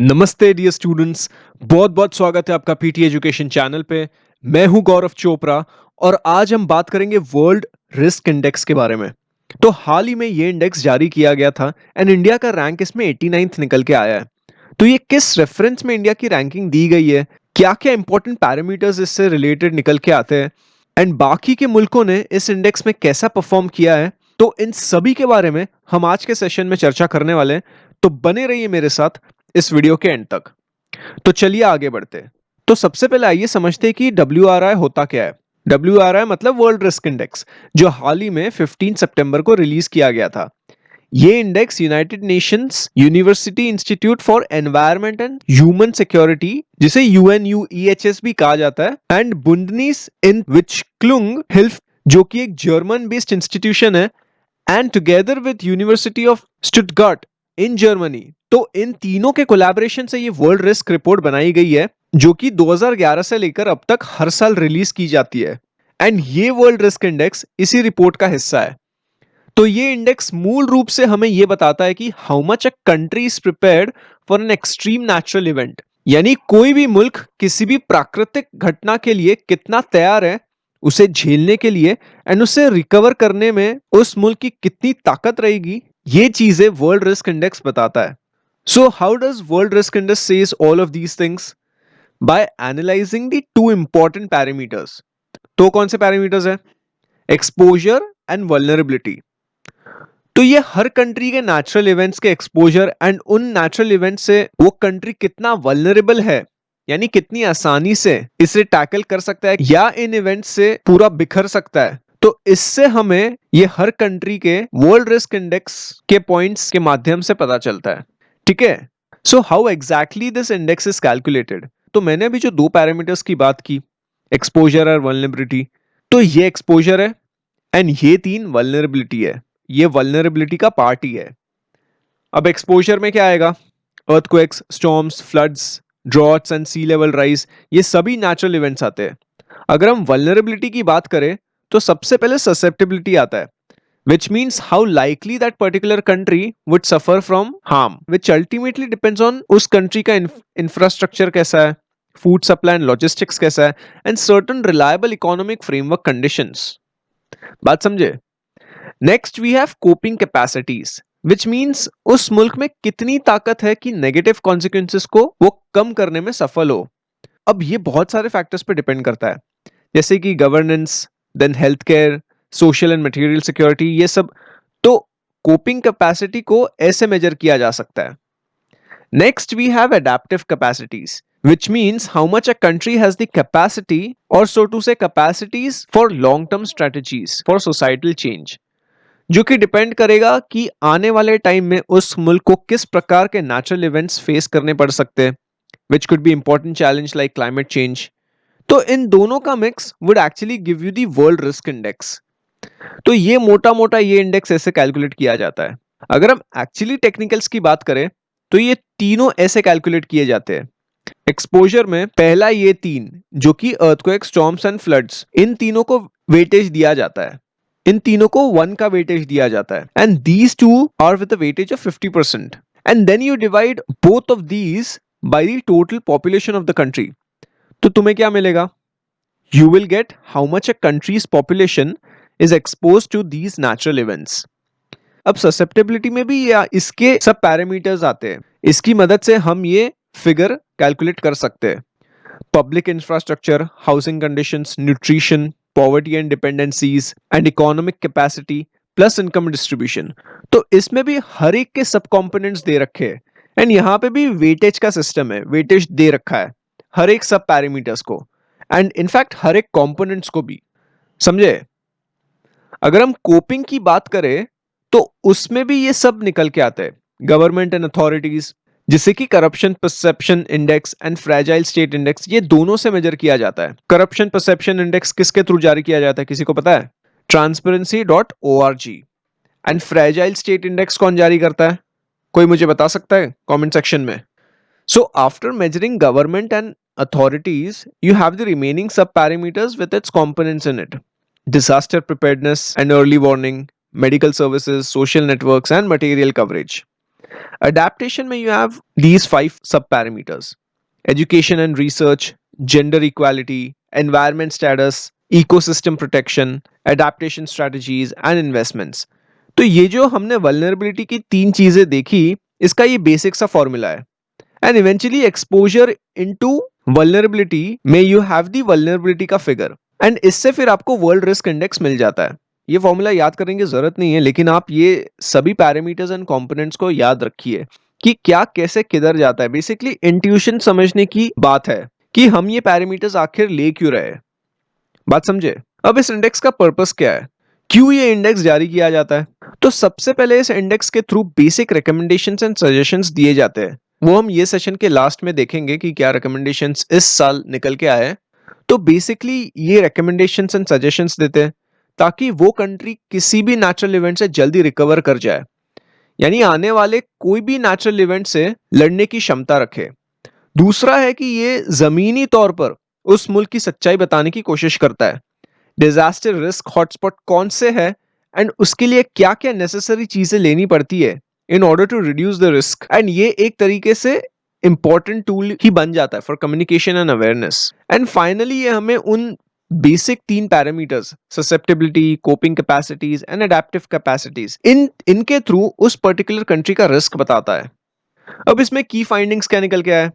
नमस्ते dear students. बहुत बहुत स्वागत है आपका पीटी एजुकेशन चैनल पे। मैं हूं गौरव चोपड़ा और आज हम बात करेंगे वर्ल्ड रिस्क इंडेक्स के बारे में। तो हाल ही में ये इंडेक्स जारी किया गया था एंड इंडिया का रैंक इसमें 89th निकल के आया है। तो ये किस रेफरेंस में इंडिया की रैंकिंग दी गई है, क्या क्या इंपॉर्टेंट पैरामीटर्स इससे रिलेटेड निकल के आते हैं एंड बाकी के मुल्कों ने इस इंडेक्स में कैसा परफॉर्म किया है, तो इन सभी के बारे में हम आज के सेशन में चर्चा करने वाले हैं। तो बने रहिए मेरे साथ इस वीडियो के एंड तक। तो चलिए आगे बढ़ते हैं। तो सबसे पहले आइए समझते हैं कि WRI होता क्या है। WRI मतलब वर्ल्ड रिस्क इंडेक्स, जो हाल ही में 15 सितंबर को रिलीज किया गया था। ये index United Nations university institute for environment and human security, जिसे UNUEHS भी कहा जाता है, एंड बुंडनीस इन विच क्लुंग हिल्फ, जो कि एक जर्मन बेस्ड इंस्टीट्यूशन है, and together with university of Stuttgart in Germany. तो इन तीनों के कोलैबोरेशन से ये वर्ल्ड रिस्क रिपोर्ट बनाई गई है, जो कि 2011 से लेकर अब तक हर साल रिलीज की जाती है। एंड ये वर्ल्ड रिस्क इंडेक्स इसी रिपोर्ट का हिस्सा है। तो ये इंडेक्स मूल रूप से हमें ये बताता है कि how much a country is prepared for an extreme natural event, यानी कोई भी मुल्क किसी भी प्राकृतिक घटना के लिए कितना तैयार है उसे झेलने के लिए, एंड उसे रिकवर करने में उस मुल्क की कितनी ताकत रहेगी। ये चीजें वर्ल्ड रिस्क इंडेक्स बताता है। So how does world risk index says all of these things? By analysing the two important parameters. तो कौन से पैरामीटर्स है? Exposure and vulnerability. तो ये हर कंट्री के नेचुरल इवेंट्स के एक्सपोजर एंड उन नेचुरल इवेंट्स से वो कंट्री कितना वल्नरेबल है, यानी कितनी आसानी से इसे टैकल कर सकता है या इन इवेंट्स से पूरा बिखर सकता है। तो इससे हमें ये हर कंट्री के वर्ल्ड रिस्क इंडेक्स के पॉइंट्स के माध्यम से पता चलता है। ठीक है। So how exactly this index is calculated? तो मैंने अभी जो दो पैरामीटर्स की बात की, एक्सपोजर और वल्नरेबिलिटी, तो ये एक्सपोजर है एंड ये तीन वल्नरेबिलिटी है। ये वल्नरेबिलिटी का पार्ट ही है। अब एक्सपोजर में क्या आएगा? Earthquakes, storms, floods, droughts and sea level rise, ये सभी नेचुरल इवेंट्स आते हैं। अगर हम वल्नरेबिलिटी की बात करें तो सबसे पहले ससेप्टेबिलिटी आता है, which means how likely that particular country would suffer from harm, which ultimately depends on उस country का infrastructure कैसा है, food supply and logistics कैसा है, and certain reliable economic framework conditions। बात समझे? Next we have coping capacities, which means उस मुल्क में कितनी ताकत है कि नेगेटिव कॉन्सिक्वेंसेस को वो कम करने में सफल हो। अब ये बहुत सारे फैक्टर्स पे डिपेंड करता है, जैसे कि governance, then health care, social and material security, ये सब। तो कोपिंग कैपेसिटी को ऐसे मेजर किया जा सकता है। Next we have adaptive capacities, which means how much a country has the capacity, or so to say capacities, for long term strategies for societal change, जो कि डिपेंड करेगा कि आने वाले टाइम में उस मुल्क को किस प्रकार के नेचुरल इवेंट्स फेस करने पड़ सकते हैं, which could be important challenge like climate change. तो इन दोनों का mix would actually give you the world risk index. तो ये मोटा मोटा ये इंडेक्स ऐसे कैलकुलेट किया जाता है। अगर हम एक्चुअली टेक्निकल्स की बात करें तो ये तीनों ऐसे कैलकुलेट किए जाते हैं। एक्सपोजर में पहला ये तीन, जो कि अर्थक्वेक, स्टॉर्म्स एंड फ्लड्स, इन तीनों को वेटेज दिया जाता है। इन तीनों को 1 का वेटेज दिया जाता है, and these two are with a weightage of 50%, and then you divide both of these by the total population of the country. तो तुम्हें क्या मिलेगा? You will get how much a country's population is expose to these natural events. अब susceptibility में भी या इसके सब पैरामीटर्स आते हैं। इसकी मदद से हम ये फिगर कैलकुलेट कर सकते हैं। Public infrastructure, housing conditions, nutrition, poverty and dependencies, and economic capacity plus income distribution. तो इसमें भी हर एक के सब कंपोनेंट्स दे रखे हैं, एंड यहाँ पे भी वेटेज का सिस्टम है, वेटेज दे रखा है हर एक सब पैरामीटर्स को, एंड इनफैक्ट हर एक कंपोनेंट्स को भी। समझे? अगर हम कोपिंग की बात करें तो उसमें भी ये सब निकल के आते हैं। गवर्नमेंट एंड अथॉरिटीज, जिसे कि corruption perception index and fragile state index, ये दोनों से मेजर किया जाता है। करप्शन परसेप्शन इंडेक्स किसके थ्रू जारी किया जाता है, किसी को पता है? transparency.org। And fragile state index कौन जारी करता है? कोई मुझे बता सकता है कमेंट सेक्शन में। So after measuring government and authorities, you have the remaining sub parameters with its components in it: disaster preparedness and early warning, medical services, social networks, and material coverage. Adaptation में you have these 5 sub parameters: education and research, gender equality, environment status, ecosystem protection, adaptation strategies and investments. तो ये जो हमने vulnerability की 3 चीजें देखी, इसका ये बेसिक सा फॉर्मूला है. And eventually exposure into vulnerability में you have the vulnerability का figure. And इससे फिर आपको वर्ल्ड रिस्क इंडेक्स मिल जाता है. ये फॉर्मूला याद करने की जरूरत नहीं है, लेकिन आप ये सभी पैरामीटर्स एंड कंपोनेंट्स को याद रखिए कि क्या कैसे किधर जाता है. बेसिकली इंट्यूशन समझने की बात है कि हम ये पैरामीटर्स आखिर ले क्यों रहे हैं. बात समझे. अब इस इंडेक्स का पर्पस क्या है, क्यों ये इंडेक्स जारी किया जाता है. तो सबसे पहले इस इंडेक्स के through basic recommendations and suggestions दिए जाते हैं. वो हम ये सेशन के लास्ट में देखेंगे कि क्या रिकमेंडेशंस इस साल निकल के आए. तो बेसिकली ये रिकमेंडेशंस एंड सजेशंस देते हैं ताकि वो कंट्री किसी भी नेचुरल इवेंट से जल्दी रिकवर कर जाए, यानी आने वाले कोई भी नेचुरल इवेंट से लड़ने की क्षमता रखे. दूसरा है कि ये जमीनी तौर पर उस मुल्क की सच्चाई बताने की कोशिश करता है. डिजास्टर रिस्क हॉटस्पॉट कौन से है एंड उसके लिए क्या क्या नेसेसरी चीजें लेनी पड़ती है in order to reduce the risk. And ये एक तरीके से इंपॉर्टेंट टूल ही बन जाता है for communication and awareness. And finally ये हमें उन basic 3 parameters, susceptibility, coping capacities and adaptive capacities, इनके थ्रू उस पर्टिकुलर कंट्री का रिस्क बताता है. अब इसमें की फाइंडिंग्स क्या निकल के आया.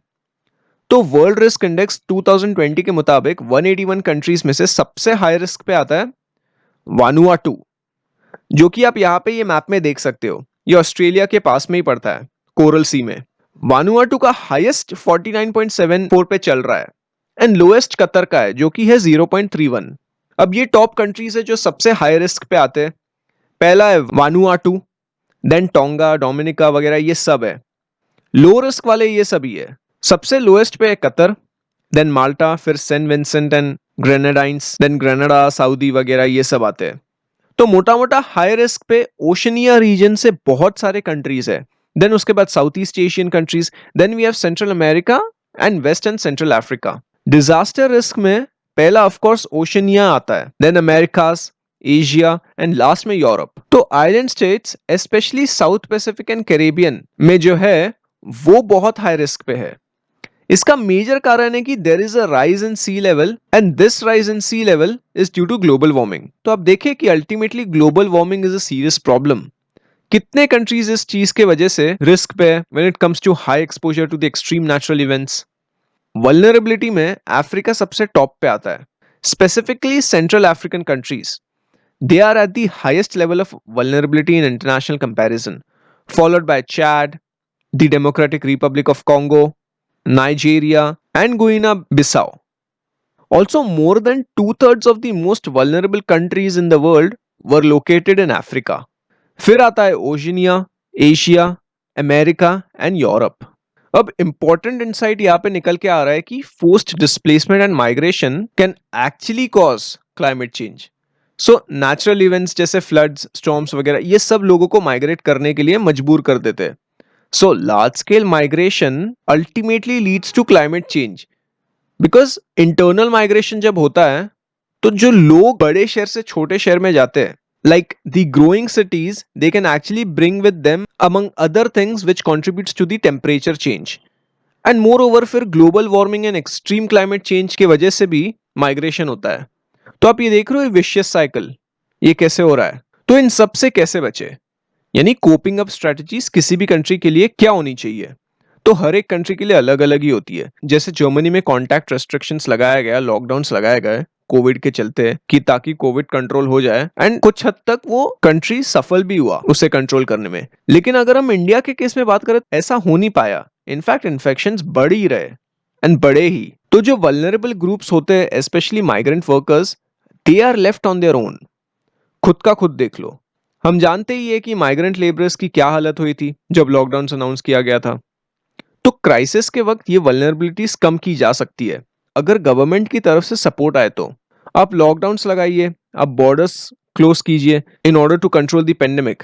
तो वर्ल्ड रिस्क इंडेक्स 2020 के मुताबिक 181 कंट्रीज में से सबसे हाई रिस्क पे आता है वानुआटू, जो कि आप यहाँ पे ये मैप में देख सकते हो. ये ऑस्ट्रेलिया के पास में ही पड़ता है, कोरल सी में. वानुआटू का हाईएस्ट 49.74 पे चल रहा है एंड लोएस्ट कतर का है जो कि है 0.31. अब ये टॉप कंट्रीज है जो सबसे हाई रिस्क पे आते हैं. पहला है वानुआटू, देन टोंगा, डोमिनिका वगैरह ये सब है. लो रिस्क वाले ये सभी है. सबसे लोएस्ट पे है कतर, देन माल्टा, फिर Saint Vincent and Grenadines, then Grenada, Saudi वगैरह ये सब आते हैं. तो मोटा मोटा हाई रिस्क पे ओशनिया रीजन से बहुत सारे कंट्रीज है. देन उसके बाद South East Asian countries, then we have Central America and West and Central Africa. Disaster risk में पहला ऑफ कोर्स ओशनिया आता है, then Americas, Asia and last में यूरोप. तो island states specially South Pacific and Caribbean में जो है वो बहुत हाई रिस्क पे है. इसका मेजर कारण है कि there is a rise in sea level and this rise in sea level is due to global warming. तो आप देखिए कि ultimately global warming is a serious problem. कितने कंट्रीज इस चीज के वजह से रिस्क पे है when it comes to high exposure to the extreme natural events. Vulnerability में अफ्रीका सबसे टॉप पे आता है, specifically Central African countries. They are at the highest level of vulnerability in international comparison, followed by Chad, the democratic Republic of Congo, Nigeria and Guinea-Bissau. Also, more than 2/3 of the most vulnerable countries in the world were located in Africa. फिर आता है Oceania, Asia, America and Europe. अब important insight यहाँ पे निकल के आ रहा है कि forced displacement and migration can actually cause climate change. So natural events जैसे फ्लड्स, स्टॉर्म्स वगैरह ये सब लोगों को माइग्रेट करने के लिए मजबूर कर देते हैं. So large scale migration ultimately leads to climate change because internal migration जब होता है तो जो लोग बड़े शहर से छोटे शहर में जाते हैं, like the growing cities, they can actually bring with them among other things which contributes to the temperature change. And moreover फिर global warming and extreme climate change के वजह से भी migration होता है. तो आप ये देख रहे हो vicious cycle, ये कैसे हो रहा है. तो इन सब से कैसे बचे, यानी कोपिंग अप स्ट्रेटजीज किसी भी कंट्री के लिए क्या होनी चाहिए. तो हर एक कंट्री के लिए अलग अलग ही होती है. जैसे जर्मनी में कॉन्टैक्ट रेस्ट्रिक्शंस लगाया गया, लॉकडाउन्स लगाए गए कोविड के चलते कि ताकि कोविड कंट्रोल हो जाए एंड कुछ हद तक वो कंट्री सफल भी हुआ उसे कंट्रोल करने में. लेकिन अगर हम इंडिया के केस में बात करें ऐसा हो नहीं पाया. इनफैक्ट इन्फेक्शंस बढ़ ही रहे एंड बढ़े ही. तो जो वल्नरेबल ग्रुप्स होते हैं specially migrant workers, they are left on their own. खुद का खुद देख लो. हम जानते ही है कि माइग्रेंट लेबरर्स की क्या हालत हुई थी जब लॉकडाउन अनाउंस किया गया था. तो क्राइसिस के वक्त ये वल्नरेबिलिटीज कम की जा सकती है अगर गवर्नमेंट की तरफ से सपोर्ट आए. तो आप लॉकडाउन्स लगाइए, आप बॉर्डर्स क्लोज कीजिए in order to control the pandemic.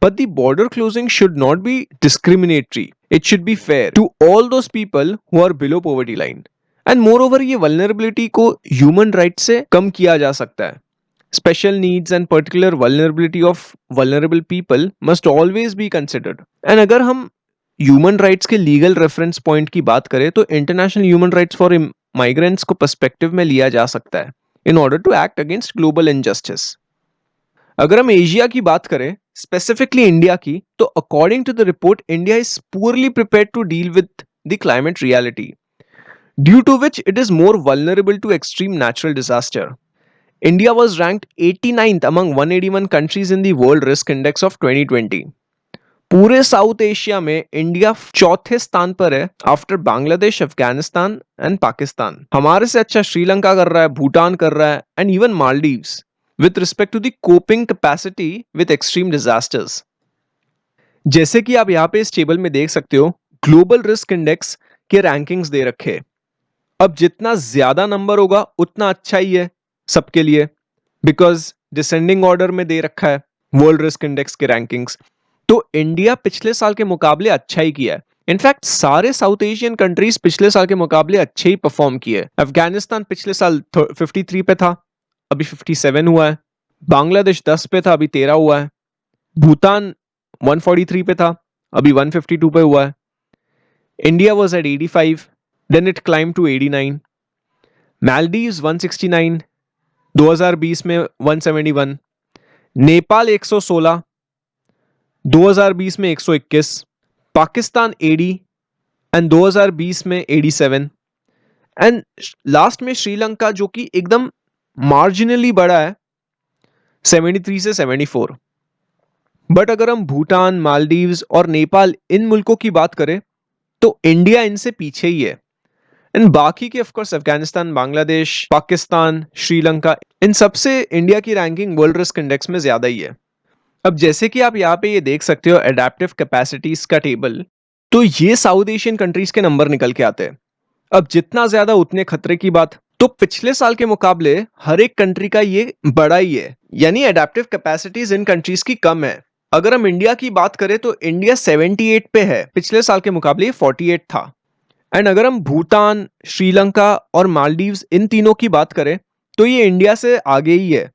But the border closing should not be discriminatory. It should be fair to all those people who are below poverty line. And moreover ये vulnerability को human right से कम किया जा सकता है. Special needs and particular vulnerability of vulnerable people must always be considered. And अगर हम ह्यूमन राइट्स के लीगल रेफरेंस पॉइंट की बात करें तो international human rights for migrants को पर्सपेक्टिव में लिया जा सकता है in order to act against global injustice. अगर हम एशिया की बात करें, स्पेसिफिकली इंडिया की, तो according to the report India is poorly prepared to deal with the climate reality, due to which it is more vulnerable to extreme natural disaster. India was ranked 89th among 181 countries in the World Risk Index of 2020. पूरे south Asia में India चौथे स्थान पर है after Bangladesh, Afghanistan and Pakistan. हमारे से अच्छा श्रीलंका कर रहा है, भूटान कर रहा है and even Maldives with respect to the coping capacity with extreme disasters. जैसे कि आप यहाँ पे इस टेबल में देख सकते हो, ग्लोबल रिस्क इंडेक्स के रैंकिंग्स दे रखे। अब जितना ज्यादा नंबर होगा उतना अच्छा ही है सबके लिए, बिकॉज डिसेंडिंग ऑर्डर में दे रखा है वर्ल्ड रिस्क इंडेक्स के रैंकिंग्स। तो इंडिया पिछले साल के मुकाबले अच्छा ही किया है। इनफैक्ट सारे साउथ एशियन कंट्रीज पिछले साल के मुकाबले अच्छे ही परफॉर्म किए। अफगानिस्तान पिछले साल 53 पे था, अभी 57 हुआ है। बांग्लादेश 10 पे था, अभी 13 हुआ है। भूटान 143 पे था, अभी 152 पे हुआ है। India was at 85, then it climb to 89। Maldives 169, 2020 में 171, नेपाल 116, 2020 में 121, पाकिस्तान 80 एंड 2020 में 87 एंड लास्ट में श्रीलंका जो कि एकदम मार्जिनली बड़ा है 73 से 74। बट अगर हम भूटान, मालदीव्स और नेपाल इन मुल्कों की बात करें तो इंडिया इनसे पीछे ही है। एंड बाकी के ऑफकोर्स अफगानिस्तान, बांग्लादेश, पाकिस्तान, श्रीलंका, इन सबसे इंडिया की रैंकिंग वर्ल्ड रिस्क इंडेक्स में ज्यादा ही है। अब जैसे कि आप यहाँ पे ये देख सकते हो एडेप्टिव कैपेसिटीज का टेबल, तो ये साउथ एशियन कंट्रीज के नंबर निकल के आते हैं। अब जितना ज्यादा उतने खतरे की बात। तो पिछले साल के मुकाबले हर एक कंट्री का ये बड़ा ही है, यानी एडेप्टिव कैपेसिटीज इन कंट्रीज की कम है। अगर हम इंडिया की बात करें तो इंडिया 78 पे है, पिछले साल के मुकाबले 48 था। एंड अगर हम भूटान, श्रीलंका और मालदीव्स इन तीनों की बात करें तो ये इंडिया से आगे ही है।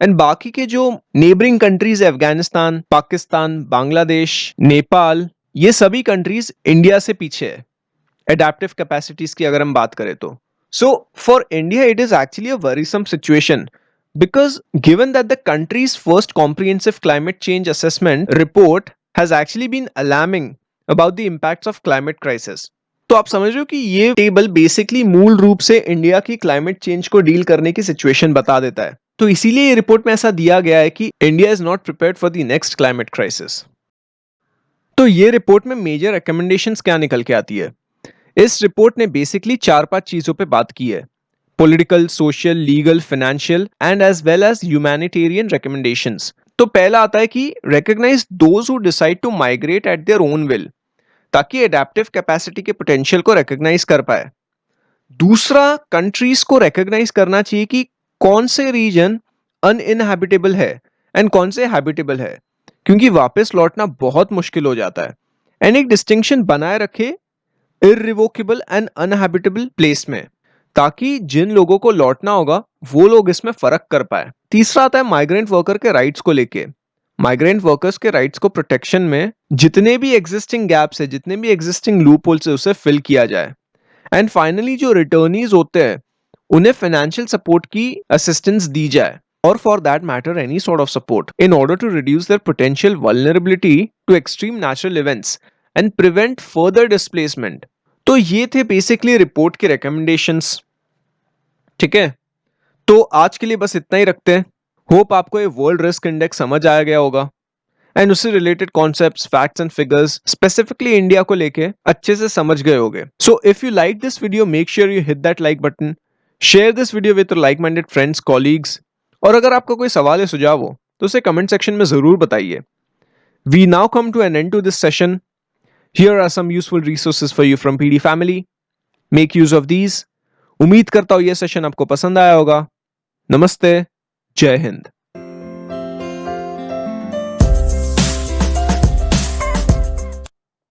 एंड बाकी के जो नेबरिंग कंट्रीज है, अफगानिस्तान, पाकिस्तान, बांग्लादेश, नेपाल, ये सभी कंट्रीज इंडिया से पीछे है एडेप्टिव कैपेसिटीज की अगर हम बात करें तो। So for India it is actually a worrisome situation, because given that the country's first comprehensive climate change assessment report has actually been alarming about the impacts of climate crisis. तो आप समझ रहे हो कि ये टेबल बेसिकली मूल रूप से इंडिया की क्लाइमेट चेंज को डील करने की सिचुएशन बता देता है। तो इसीलिए ये रिपोर्ट में ऐसा दिया गया है कि India is not prepared for the next climate crisis. तो ये रिपोर्ट में मेजर रिकमेंडेशंस क्या निकल के आती है? इस रिपोर्ट ने बेसिकली 4-5 चीजों पे बात की है। Political, social, legal, financial and as well as humanitarian recommendations. तो पहला आता है कि recognise those who decide to migrate at their own will, ताकि एडेप्टिव कैपेसिटी के पोटेंशियल को रिकॉग्नाइज कर पाए। दूसरा, कंट्रीज को रिकॉग्नाइज करना चाहिए कि कौन से रीजन अनइनहैबिटेबल है एंड कौन से हैबिटेबल है, क्योंकि वापस लौटना बहुत मुश्किल हो जाता है। एंड एक डिस्टिंक्शन बनाए रखे इररिवोकेबल एंड अनहैबिटेबल प्लेस में, ताकि जिन लोगों को लौटना होगा वो लोग इसमें फर्क कर पाए। तीसरा आता है माइग्रेंट वर्कर के राइट्स को लेके। माइग्रेंट वर्कर्स के राइट्स को प्रोटेक्शन में जितने भी एग्जिस्टिंग गैप्स है, जितने भी एग्जिस्टिंग लूप होल्स है, उसे फिल किया जाए। एंड फाइनली जो रिटर्नीज होते हैं उन्हें फाइनेंशियल सपोर्ट की असिस्टेंस दी जाए, और for that matter any sort of support, in order to reduce their potential vulnerability to extreme natural events and prevent further displacement. तो ये थे बेसिकली रिपोर्ट के रिकमेंडेशंस। ठीक है, तो आज के लिए बस इतना ही रखते हैं। होप आपको ये वर्ल्ड रिस्क इंडेक्स समझ आया गया होगा एंड उससे related concepts, facts and figures specifically India को लेके अच्छे से समझ गए होंगे। So if you like this video, make sure you hit that like button, share this video with your like minded friends, colleagues, और अगर आपका कोई सवाल या सुझाव हो तो उसे कमेंट सेक्शन में जरूर बताइए। We now come to an end to this session. Here are some useful resources for you from PD family. Make use of these. उम्मीद करता हूं यह सेशन आपको पसंद आया होगा। नमस्ते, जय हिंद।